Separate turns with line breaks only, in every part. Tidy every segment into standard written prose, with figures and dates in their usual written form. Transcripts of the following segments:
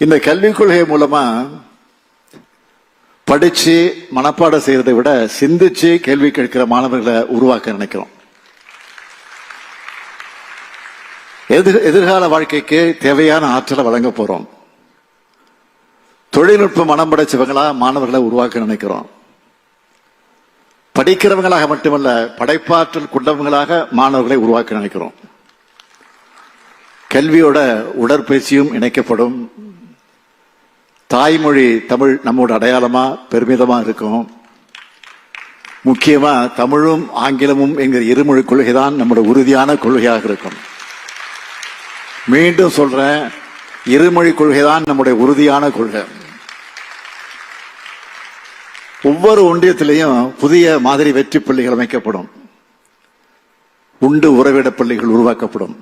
இந்த கல்விக் கொள்கை மூலமா படிச்சு மனப்பாடம் செய்யறதை விட சிந்திச்சு கேள்வி கேட்கிற மாணவர்களை உருவாக்க நினைக்கிறோம். எதிர்கால வாழ்க்கைக்கு தேவையான ஆற்றலை வழங்க போறோம். தொழில்நுட்ப மனம் படைச்சவங்களா மாணவர்களை உருவாக்க நினைக்கிறோம். படிக்கிறவங்களாக மட்டுமல்ல, படைப்பாற்றல் கொண்டவங்களாக மாணவர்களை உருவாக்க நினைக்கிறோம். கல்வியோட உடற்பயிற்சியும் இணைக்கப்படும். தாய்மொழி தமிழ் நம்மோட அடையாளமா பெருமிதமா இருக்கும். முக்கியமா தமிழும் ஆங்கிலமும் என்கிற இருமொழி கொள்கைதான் நம்முடைய உறுதியான கொள்கையாக இருக்கும். மீண்டும் சொல்றேன், இருமொழி கொள்கைதான் நம்முடைய உறுதியான கொள்கை. ஒவ்வொரு ஒன்றியத்திலையும் புதிய மாதிரி வெற்றி பள்ளிகள் அமைக்கப்படும். உண்டு உறவிட பள்ளிகள் உருவாக்கப்படும்.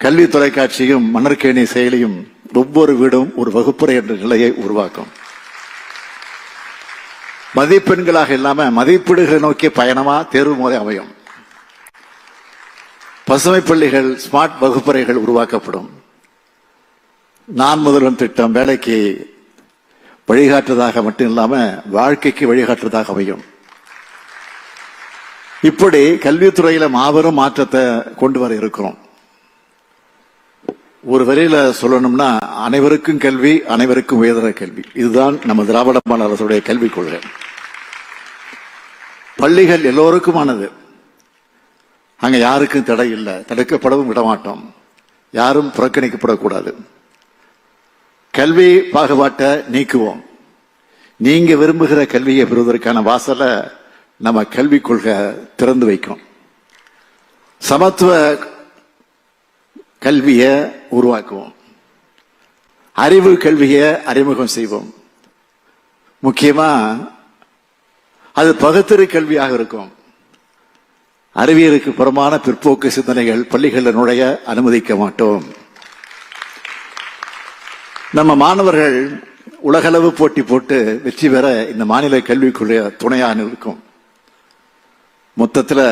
கல்வி தொலைக்காட்சியும் மணற்கேணி செயலியும் ஒவ்வொரு வீடும் ஒரு வகுப்பறை என்ற நிலையை உருவாக்கும். மதிப்பெண்களாக இல்லாம மதிப்பீடுகளை நோக்கிய பயணமா தேர்வு முறை அமையும். பசுமை பள்ளிகள், ஸ்மார்ட் வகுப்பறைகள் உருவாக்கப்படும். நான் முதல்வன் திட்டம் வேலைக்கு வழிகாட்டுவதாக மட்டும் இல்லாம வாழ்க்கைக்கு வழிகாட்டுவதாக அமையும். இப்படி கல்வித்துறையில மாபெரும் மாற்றத்தை கொண்டு வர இருக்கிறோம். ஒரு வரையில சொல்லணும்னா, அனைவருக்கும் கல்வி, அனைவருக்கும் உயர்தர கல்வி. இதுதான் நம்ம திராவிட மாடல் அரசுடைய கல்விக் கொள்கை. பள்ளிகள் எல்லோருக்குமானது. அங்க யாருக்கும் தடை இல்லை, தடுக்கப்படவும் விடமாட்டோம். யாரும் புறக்கணிக்கப்படக்கூடாது. கல்வி பாகுபாட்டை நீக்குவோம். நீங்க விரும்புகிற கல்வியை பெறுவதற்கான வாசலை நம்ம கல்விக் கொள்கை திறந்து வைக்கும். சமத்துவ கல்வியை உருவாக்குவோம். அறிவு கல்வியை அறிமுகம் செய்வோம். முக்கியமா அது பகுத்தறி கல்வியாக இருக்கும். அறிவியலுக்கு புறமான பிற்போக்கு சிந்தனைகள் பள்ளிகளில் நுழைய அனுமதிக்க மாட்டோம். நம்ம மாணவர்கள் உலகளவு போட்டி போட்டு வெற்றி பெற இந்த மாநில கல்விக்குள்ள துணையாக இருக்கும். மொத்தத்தில்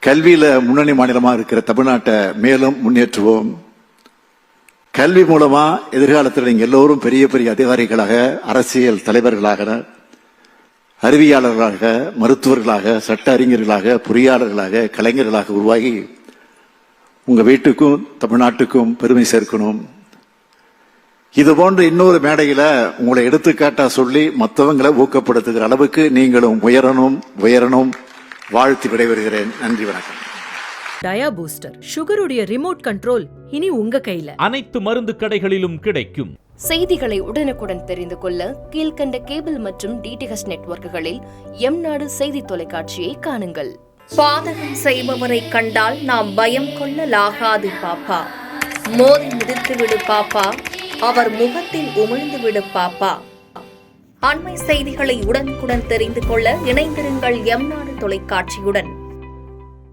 கல்வியில முன்னணி மாநிலமா இருக்கிற தமிழ்நாட்டை மேலும் முன்னேற்றுவோம். கல்வி மூலமா எதிர்காலத்தில் நீங்க எல்லோரும் பெரிய பெரிய அதிகாரிகளாக, அரசியல் தலைவர்களாக, அறிவியலாளர்களாக, மருத்துவர்களாக, சட்ட அறிஞர்களாக, பொறியாளர்களாக, கலைஞர்களாக உருவாகி உங்க வீட்டுக்கும் தமிழ்நாட்டுக்கும் பெருமை சேர்க்கணும். இது போன்ற இன்னொரு மேடையில உங்களை எடுத்துக்காட்டா சொல்லி மற்றவங்களை ஊக்கப்படுத்துகிற அளவுக்கு நீங்களும் உயரணும் உயரணும். வாழ்த்து விடைபெறுகிறேன். நன்றி, வணக்கம்.
டயா பூஸ்டர் சுகருடைய ரிமோட் கண்ட்ரோல் இனி உங்க கையில.
அனைத்து மருந்து கடைகளிலும் கிடைக்கும்.
செய்திகளை உடனுக்குடன் தெரிந்து கொள்ள கீழ்கண்ட கேபிள் மற்றும் டிடிஎச் நெட்வொர்க்குகளில் எம்நாடு செய்தி தொலைக்காட்சியை காணுங்கள். பாதகம் செய்பவரை கண்டால் நாம் பயம் கொள்ளலாகாது பாப்பா. மோதி மிதித்து விடு பாப்பா, அவர் முகத்தில் உமிழ்ந்து விடு பாப்பா. அண்மை செய்திகளை உடனுக்குடன் தெரிந்து கொள்ள இணைந்திருங்கள் எம்நாடு தொலைக்காட்சியுடன்.